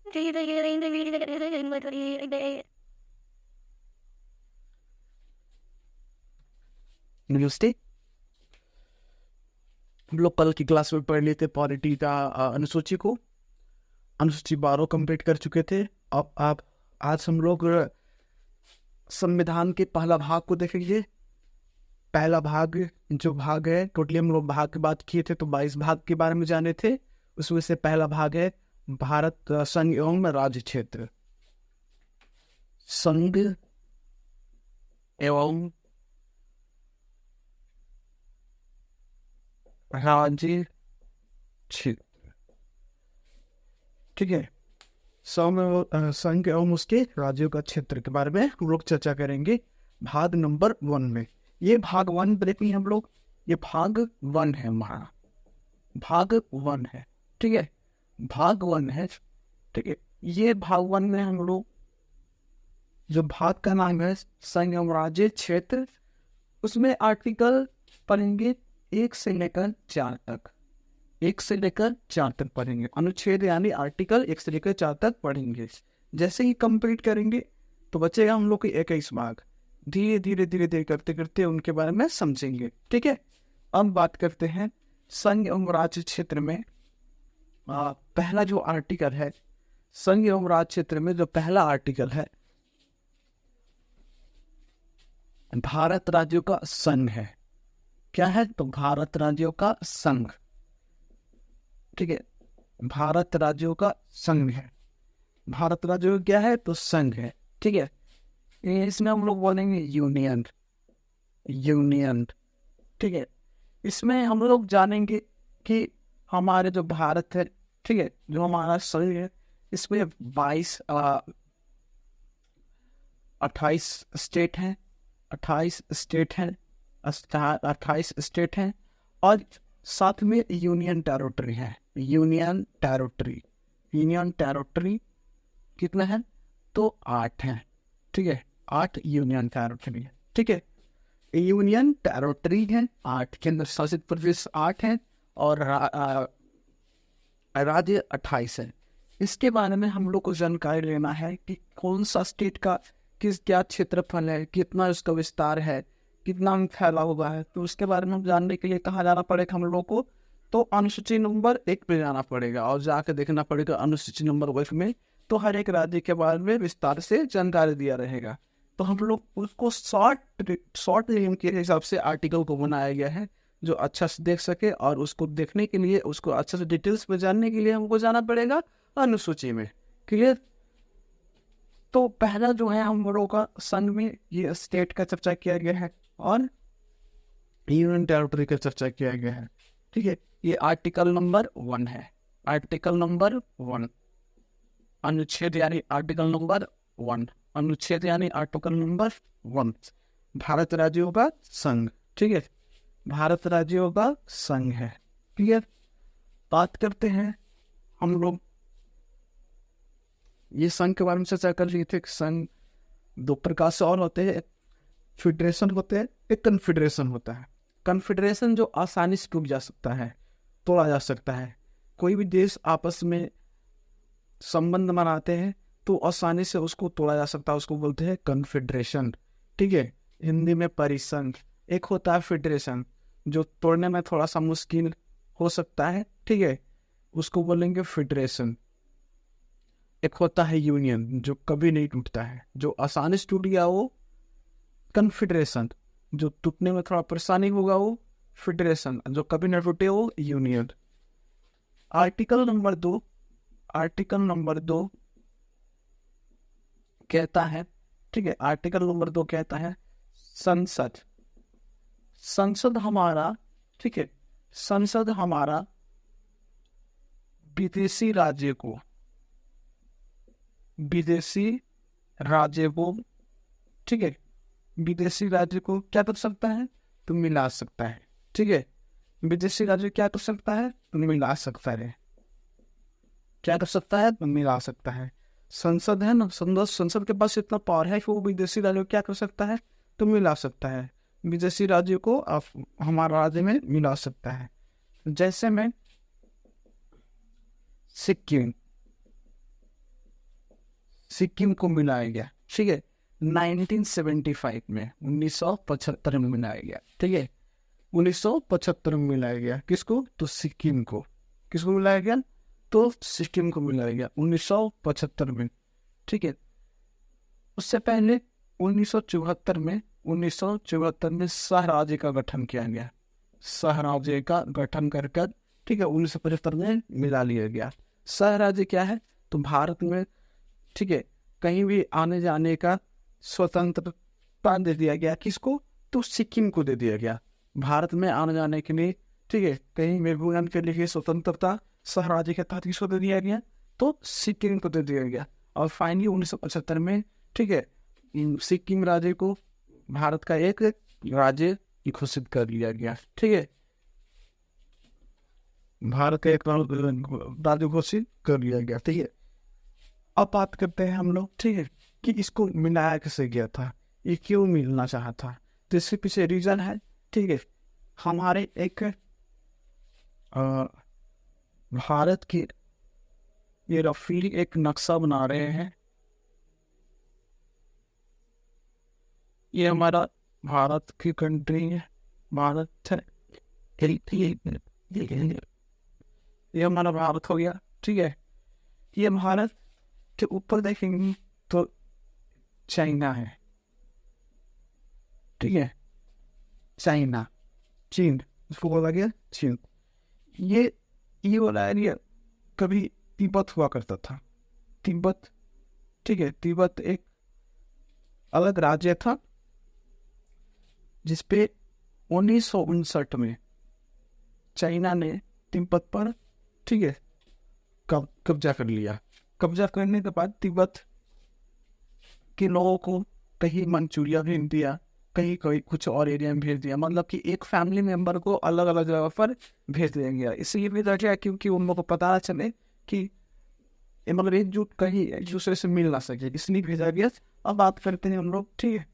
नमस्ते। हम लोग कल की क्लास में पढ़ लिए थे पॉलिटी का अनुसूची को। अनुसूची 12 कंप्लीट कर चुके थे। अब आप आज हम लोग संविधान के पहला भाग को देखेंगे। पहला भाग जो भाग है, टोटली हम लोग भाग की बात किए थे तो 22 भाग के बारे में जाने थे। उसमें से पहला भाग है भारत संघ एवं राज्य क्षेत्र। संघ एवं राज्य क्षेत्र, ठीक है। संघ एवं उसके राज्यों का क्षेत्र के बारे में हम लोग चर्चा करेंगे भाग नंबर 1 में। ये भाग 1 देखेंगे हम लोग। ये भाग 1 है, हमारा भाग 1 है, ठीक है। भाग 1 है, ठीक है। ये भाग 1 में हम लोग जो भाग का नाम है संघ एवं राज्य क्षेत्र, उसमें आर्टिकल पढ़ेंगे 1 से लेकर 4 तक। 1 से लेकर 4 तक पढ़ेंगे। अनुच्छेद यानी आर्टिकल 1 से लेकर 4 तक पढ़ेंगे। जैसे ही कंप्लीट करेंगे तो बचेगा हम लोग के 21 भाग। धीरे धीरे करते करते उनके बारे में समझेंगे, ठीक है। अब बात करते हैं संघ एवं राज्य क्षेत्र में। पहला जो आर्टिकल है संघ एवं राज्य क्षेत्र में, जो पहला आर्टिकल है, भारत राज्यों का संघ है। क्या है? तो भारत राज्यों का संघ, ठीक है। भारत राज्यों का संघ है। भारत राज्यों का क्या है? तो संघ है, ठीक है। इसमें हम लोग बोलेंगे यूनियन, यूनियन, ठीक है। इसमें हम लोग जानेंगे कि हमारे जो भारत है, ठीक है, जो हमारा संघ है, इसमें 28 स्टेट हैं, 28 स्टेट हैं, 28 स्टेट हैं, और साथ में यूनियन टेरिटरी है। यूनियन टेरिटरी, यूनियन टेरिटरी कितना है? तो 8 है, ठीक है। 8 यूनियन टेरिटरी है, ठीक है। यूनियन टेरिटरी है 8, केंद्र शासित प्रदेश 8 है, और राज्य 28 है। इसके बारे में हम लोग को जानकारी लेना है कि कौन सा स्टेट का क्या क्षेत्रफल है, कितना उसका विस्तार है, कितना फैला हुआ है। तो उसके बारे में हम जानने के लिए कहाँ जाना पड़ेगा हम लोग को? तो अनुसूची नंबर 1 पे जाना पड़ेगा और जाकर देखना पड़ेगा अनुसूची नंबर 1 में। तो हर एक राज्य के बारे में विस्तार से जानकारी दिया रहेगा। तो हम लोग उसको शॉर्ट नेम के हिसाब से आर्टिकल को बनाया गया है, जो अच्छा से देख सके। और उसको देखने के लिए, उसको अच्छे से डिटेल्स में जानने के लिए हमको जाना पड़ेगा अनुसूची में। क्लियर? तो पहला जो है हम लोगों का संघ में ये स्टेट का चर्चा किया गया है और यूनियन टेरिटरी का चर्चा किया गया है, ठीक है। ये आर्टिकल नंबर 1 है। आर्टिकल नंबर 1, अनुच्छेद यानी आर्टिकल नंबर 1, अनुच्छेद यानी आर्टिकल नंबर 1, भारत राज्यों का संघ, ठीक है। भारत राज्यों का संघ है, क्लियर। बात करते हैं हम लोग ये संघ के बारे में चर्चा कर रही थी। संघ 2 प्रकार से और होते हैं, फेडरेशन होते हैं, एक कन्फेडरेशन होता है। कन्फेडरेशन जो आसानी से टूट जा सकता है, तोड़ा जा सकता है। कोई भी देश आपस में संबंध बनाते हैं तो आसानी से उसको तोड़ा जा सकता है, उसको बोलते हैं कन्फेडरेशन, ठीक है। हिंदी में परिसंघ। एक होता है फेडरेशन जो तोड़ने में थोड़ा सा मुश्किल हो सकता है, ठीक है, उसको बोलेंगे फेडरेशन। एक होता है यूनियन जो कभी नहीं टूटता है, जो आसानी से टूट गया वो कन्फेडरेशन, जो टूटने में थोड़ा परेशानी होगा वो फेडरेशन, जो कभी न टूटे वो union. Article number 2, article number 2 कहता है, ठीक है, आर्टिकल नंबर 2 कहता है संसद। संसद हमारा, ठीक है, संसद हमारा विदेशी राज्य को, विदेशी राज्य को, ठीक है, विदेशी राज्य को क्या कर सकता है? तो मिला सकता है, ठीक है। विदेशी राज्य क्या कर सकता है? तो मिला सकता है। क्या कर सकता है? तो मिला सकता है। संसद है ना, संसद के पास इतना पावर है कि वो विदेशी राज्यों को क्या कर सकता है? तो मिला सकता है। विदेशी राज्यों को हमारा राज्य में मिला सकता है। जैसे में सिक्किम, सिक्किम को मिलाया गया, ठीक है, 1975 में, 1975 में मिलाया गया, ठीक है, 1975 में मिलाया गया। किसको? तो सिक्किम को। किसको मिलाया गया? तो सिक्किम को मिलाया गया 1975 में, ठीक है। उससे पहले 1974 में सहराज्य का गठन किया गया, सहराज्य का गठन कर कर, ठीक है, 1975 में मिला लिया गया। सहराज्य क्या है? तो भारत में, ठीक है, कहीं भी आने जाने का स्वतंत्रता दे दिया गया। किसको? तो सिक्किम को दे दिया गया। भारत में आने जाने के लिए, ठीक है, कहीं भी घूमने के लिए स्वतंत्रता सहराज्य के तहत किसको दे दिया गया? तो सिक्किम को दे दिया गया। और फाइनली 1975 में, ठीक है, सिक्किम राज्य को भारत का एक राज्य घोषित कर लिया गया, ठीक है, भारत का एक राज्य घोषित कर लिया गया, ठीक है। अब बात करते हैं हम लोग, ठीक है, कि इसको मिलाया कैसे गया था, ये क्यों मिलना चाहा था। तो इसके पीछे रीजन है, ठीक है, हमारे एक भारत की, ये रफील एक नक्शा बना रहे हैं। ये हमारा भारत की कंट्री है, भारत है, ये हमारा भारत हो गया, ठीक है। ये भारत के ऊपर देखेंगे तो चाइना है, ठीक है, चाइना, चीन, इसको बोला गया चीन। ये वाला एरिया कभी तिब्बत हुआ करता था, तिब्बत, ठीक है, तिब्बत एक अलग राज्य था जिसपे 1959 में चाइना ने तिब्बत पर, ठीक है, कब्जा कर लिया। कब्जा करने के बाद तिब्बत के लोगों को कहीं मंचूरिया भेज दिया, कहीं कहीं कुछ और एरिया में भेज दिया, मतलब कि एक फैमिली मेंबर को अलग अलग जगह पर भेज दिया गया। इसलिए भेजा गया क्योंकि उन लोगों को पता चले कि मतलब एकजुट कहीं एक दूसरे से मिल ना सके, इसलिए भेजा गया। अब बात करते हैं हम लोग, ठीक है,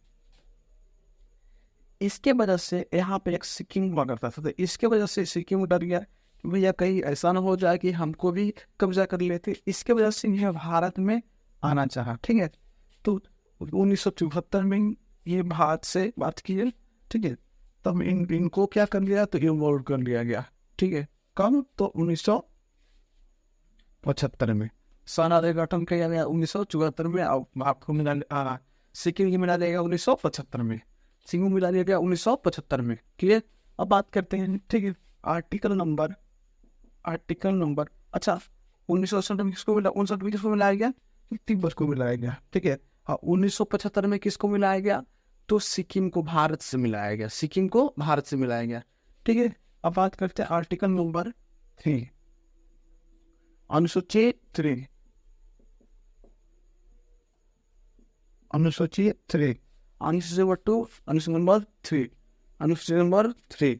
इसके वजह से यहाँ पे एक सिक्किम हुआ करता था, तो इसके वजह से सिक्किम डर गया कि भैया कहीं ऐसा ना हो जाए कि हमको भी कब्जा कर लेते। इसके वजह से यह भारत में आना चाहा, ठीक है। तो 1974 में ये भारत से बात की है, ठीक है, तब इनको क्या कर लिया? तो इन्वॉल्व कर लिया गया, ठीक है। कब? तो 1975 में सहराज्य गठन किया गया 1974 में। भारत को मिला, सिक्किम को मिला देगा 1975 में, सिक्किम मिला दिया गया 1975 में, क्लियर। अब बात करते हैं, ठीक है, आर्टिकल नंबर, अच्छा, 1967 में किसको मिला? 59 में किसको मिलाया गया? तिब्बत को मिलाया गया, ठीक है। हाँ, 1975 में किसको मिलाया गया? तो सिक्किम को भारत से मिलाया गया, सिक्किम को भारत से मिलाया गया, ठीक है। अब बात करते हैं आर्टिकल नंबर 3, अनुसूची 3, अनुसूची 3, अनुसूची नंबर 2, अनुसूची नंबर 3, अनुसूची नंबर 3,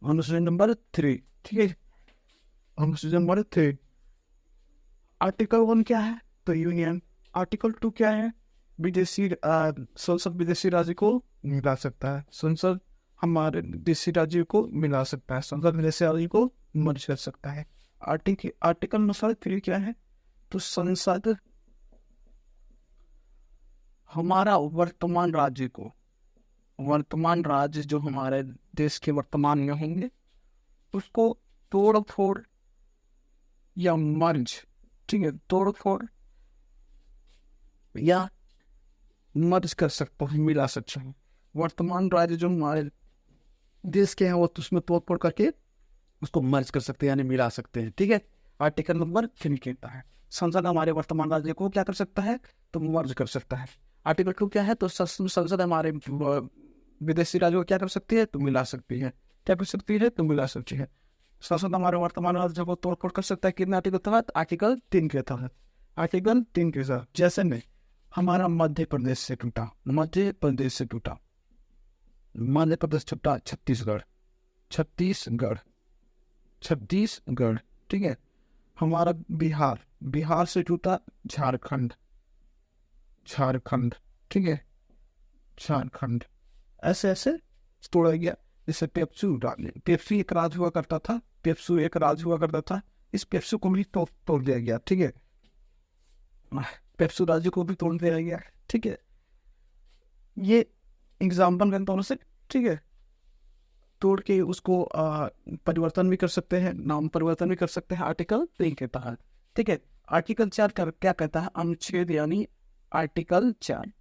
अनुसूची नंबर 3, ठीक है, अनुसूची नंबर 3। आर्टिकल 1 क्या है? तो यूनियन। आर्टिकल 2 क्या है? विदेशी संसद विदेशी राज्य को मिला सकता है, संसद हमारे विदेशी राज्य को मिला सकता है, संसद विदेशी राज्य को मर्ज कर सकता है। आर्टिकल नंबर 3 क्या है? तो संसद हमारा वर्तमान राज्य को, वर्तमान राज्य जो हमारे देश के वर्तमान में होंगे उसको तोड़ फोड़ या मर्ज, ठीक है, तोड़ फोड़ या मर्ज कर सकता हूँ, मिला सकता हूँ। वर्तमान राज्य जो हमारे देश के हैं वो तो उसमें तोड़ फोड़ करके उसको मर्ज कर सकते हैं, यानी मिला सकते हैं, ठीक है। आर्टिकल नंबर 3 कहता है संसद हमारे वर्तमान राज्य को क्या कर सकता है? तो मर्ज कर सकता है। आर्टिकल 2 क्या है? तो संसद हमारे विदेशी राज्यों को क्या कर सकती है? तो मिला सकती है। क्या कर सकती है? तो मिला सकती है। संसद हमारे वर्तमान राज्य को तोड़ फोड़ कर सकता है कितने आर्टिकल के तहत? आर्टिकल 3 के तहत, आर्टिकल 3 के साथ। जैसे में हमारा मध्य प्रदेश से टूटा, मध्य प्रदेश से टूटा, मध्य प्रदेश छूटा छत्तीसगढ़, छत्तीसगढ़, छत्तीसगढ़, ठीक है। हमारा बिहार, बिहार से टूटा झारखंड, झारखंड, ठीक है, झारखंड। ऐसे ऐसे तोड़ा गया। जैसे पेप्सू, पेप्सी एक राज्य हुआ करता था, पेप्सू एक राज्य हुआ करता था, इस पेप्सू को भी तोड़ दिया गया, ठीक है, पेप्सू राज्य को भी तोड़ दिया गया, ठीक है। ये एग्जाम्पल के तौर से, ठीक है, तोड़ के उसको परिवर्तन भी कर सकते हैं, नाम परिवर्तन भी कर सकते हैं आर्टिकल 3 के तहत, ठीक है। आर्टिकल 4 क्या कहता है? अनुच्छेद यानी आर्टिकल 4,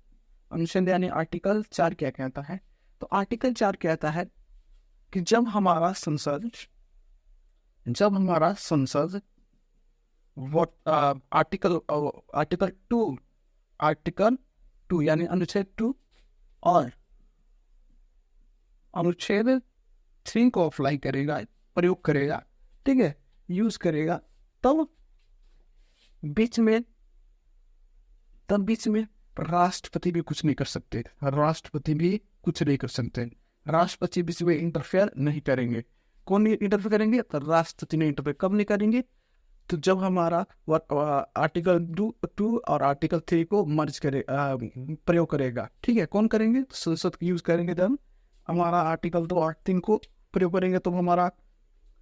अनुच्छेद यानी आर्टिकल 4 क्या कहता है? तो आर्टिकल 4 कहता है कि जब हमारा संसद आर्टिकल आर्टिकल 2 यानी अनुच्छेद 2 और अनुच्छेद 3 को अप्लाई करेगा, प्रयोग करेगा, ठीक है, यूज करेगा, तब बीच में राष्ट्रपति भी कुछ नहीं कर सकते, राष्ट्रपति बीच में इंटरफेयर नहीं करेंगे। कौन इंटरफेयर करेंगे? तो राष्ट्रपति ने इंटरफेयर कब नहीं करेंगे? तो जब हमारा आर्टिकल 2 और आर्टिकल 3 को मर्ज प्रयोग करेगा, ठीक है। कौन करेंगे? संसद यूज करेंगे। जब हमारा आर्टिकल 2 और 3 को प्रयोग करेंगे तो हमारा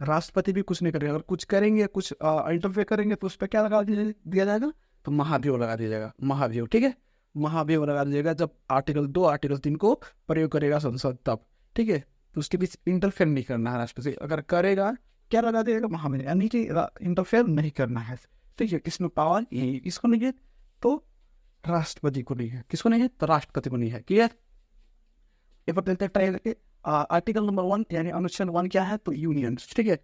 राष्ट्रपति भी कुछ नहीं करेगा। अगर कुछ करेंगे, कुछ इंटरफेयर करेंगे तो उस पर क्या लगा दिया जाएगा? तो महाभियोग लगा दिया जाएगा, महाभियोग, ठीक है, महाभियोग लगा दिया जाएगा जब आर्टिकल 2 आर्टिकल 3 को प्रयोग करेगा संसद, तब, ठीक है। तो उसके बीच इंटरफेयर नहीं करना है राष्ट्रपति। अगर करेगा, क्या लगा देगा? महाभियोग, यानी कि इंटरफेयर नहीं करना है, ठीक है। किसमें पावर? यही, इसको नहीं है तो राष्ट्रपति को नहीं है। किसको नहीं है? तो राष्ट्रपति को नहीं है। क्लियर? ट्राई करके आर्टिकल नंबर 1 यानी अनुच्छेद 1 क्या है? तो यूनियन, ठीक है,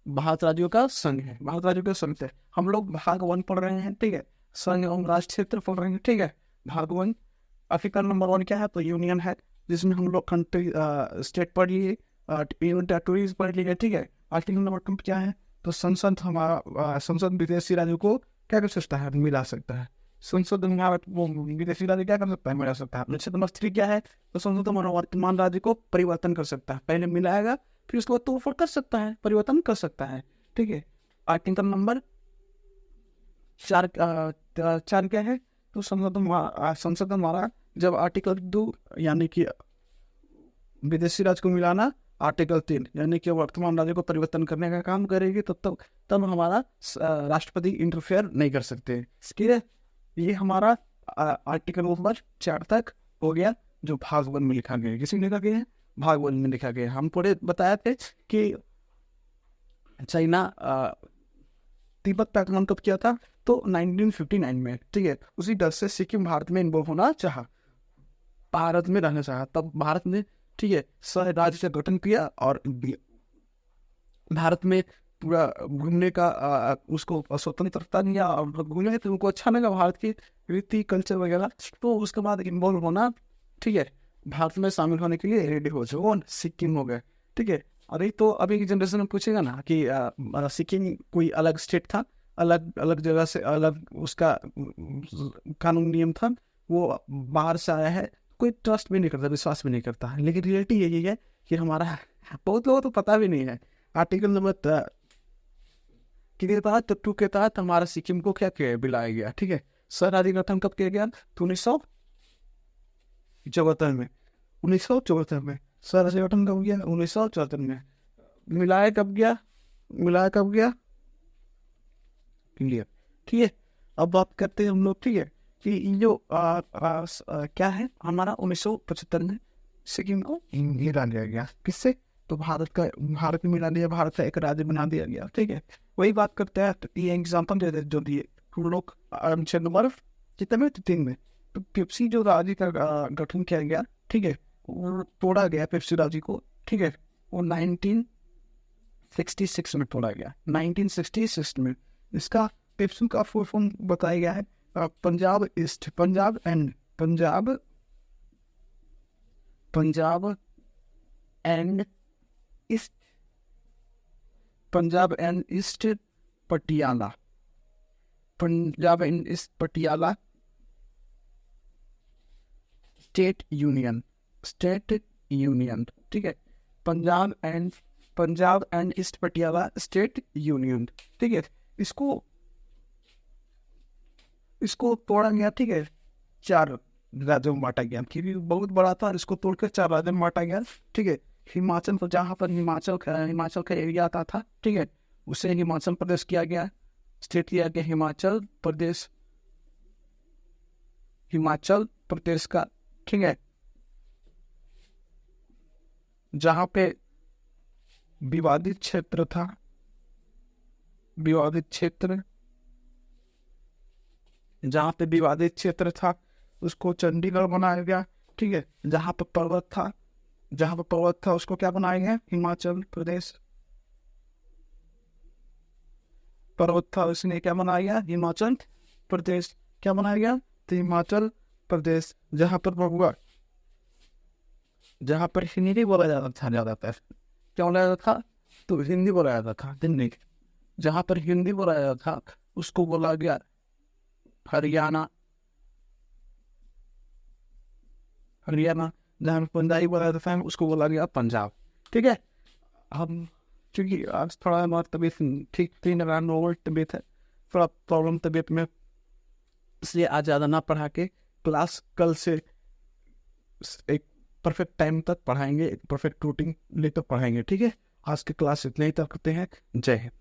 भारत राज्यों का संघ है, भारत राज्यों का संघ है। हम लोग भाग 1 पढ़ रहे हैं, ठीक है, संघ एवं राष्ट्र क्षेत्र पढ़ रहे हैं, ठीक है, भाग 1। आर्टिकल नंबर 1 क्या है? तो यूनियन है, जिसमें हम लोग कंट्री स्टेट पढ़ लिए, यूनियन टेरिटोरीज पढ़ लिए, ठीक है। आर्टिकल नंबर 2 क्या है? तो संसद हमारा संसद विदेशी राज्यों को क्या कर सकता है? मिला सकता है। संसद वो विदेशी राज्य क्या कर सकता है? मिला सकता है। अनुच्छेद नंबर 3 क्या है? तो संसद हमारा वर्तमान राज्य को परिवर्तन कर सकता है, पहले मिलाएगा फिर उसको तोड़फोड़ कर सकता है, परिवर्तन कर सकता है, ठीक है। आर्टिकल नंबर 4 क्या है? तो संसद हमारा जब आर्टिकल 2 यानी कि विदेशी राज्य को मिलाना, आर्टिकल 3 यानी कि वर्तमान राज्य को परिवर्तन करने का काम करेगी, तब हमारा राष्ट्रपति इंटरफेयर नहीं कर सकते, ठीक है। ये हमारा आर्टिकल नंबर 4 तक हो गया, जो भाग 1 में लिखा गया। किसी ने लिखा गया है? भाग 1 में लिखा गया। हम थोड़े बताए थे कि चाइना तिब्बत पर आक्रमण कब किया था? तो 1959 में, ठीक है। उसी डर से सिक्किम भारत में इन्वॉल्व होना चाहा, भारत में रहना चाहा, तब भारत ने, ठीक है, सह राज्य से गठन किया और भारत में पूरा घूमने का उसको स्वतंत्रता दिया और घूमने तो उनको अच्छा लगा भारत की रीति कल्चर वगैरह, तो उसके बाद इन्वॉल्व होना, ठीक है, भारत में शामिल होने के लिए रेडी हो जाओ, सिक्किम हो गए, ठीक है। अरे तो अभी की जनरेशन में पूछेगा ना कि सिक्किम कोई अलग स्टेट था, अलग जगह से अलग उसका कानून नियम था, वो बाहर से आया है, कोई ट्रस्ट भी नहीं करता, विश्वास भी नहीं करता है। लेकिन रियलिटी यही है कि हमारा बहुत लोगों को तो पता भी नहीं है। आर्टिकल नंबर के तहत, तो 2 के तहत हमारा सिक्किम को क्या किया, बुलाया गया, ठीक है। सह राज्य गठन कब किया गया? तो 1974 में, 1974 में सह राज्य गठन कब गया? 1974 में। मिलाया कब गया? क्लियर, ठीक है। अब बात करते हैं हम लोग, ठीक है, कि जो क्या है हमारा 1975 में सिक्किम को मिला दिया गया। किससे? तो भारत में मिला दिया, भारत का एक राज्य बना दिया गया, ठीक है। वही बात करते हैं, तो ये एग्जाम्पल दे जो दिए हम लोग अनुच्छेद नंबर कितने में? 3 में। तो पेप्सी जो राज्य का गठन किया गया, ठीक है, वो तोड़ा गया पेप्सी राज्य को, ठीक है, वो 1966 में तोड़ा गया, 1966 में। इसका पेप्सी का फुल फॉर्म बताया गया है Punjab east, Punjab and east Patiala, Punjab and east Patiala state union, ठीक है, Punjab and east Patiala state union, ठीक है। इसको तोड़ा गया, ठीक है, 4 राज्यों में बांटा गया, क्योंकि बहुत बड़ा था, इसको तोड़कर 4 राज्यों में बांटा गया, ठीक है। हिमाचल को, जहाँ पर हिमाचल का एरिया आता था, ठीक है, उसे हिमाचल प्रदेश किया गया, स्टेट किया गया हिमाचल प्रदेश, हिमाचल प्रदेश का, ठीक है। जहां पे विवादित क्षेत्र था, विवादित क्षेत्र, जहां पे विवादित क्षेत्र था उसको चंडीगढ़ बनाया गया, ठीक है। जहां पर पर्वत था, जहां पर पर्वत था उसको क्या बनाया गया, हिमाचल प्रदेश। पर्वत था उसने क्या बनाया गया, हिमाचल प्रदेश। क्या बनाया गया, तो हिमाचल प्रदेश। जहां पर बहुआ, जहां पर हिंदी बोला जाता था ज्यादातर, क्या बोला जाता था, तो हिंदी बोला जाता था दिल्ली। जहां पर हिंदी बोला जाता था उसको बोला गया हरियाणा, हरियाणा। जहां पर पंजाबी बोला जाता था उसको बोला गया पंजाब, ठीक है। हम क्योंकि आज थोड़ा हमारी तबीयत ठीक थी ना, नॉर्मल तबीयत है, थोड़ा प्रॉब्लम तबीयत में, इसलिए आज ज़्यादा ना पढ़ा के क्लास कल से एक परफेक्ट टाइम तक पढ़ाएंगे, एक परफेक्ट रूटीन लेकर पढ़ाएंगे, ठीक है। आज की क्लास इतने ही तक करते हैं। जय हिंद।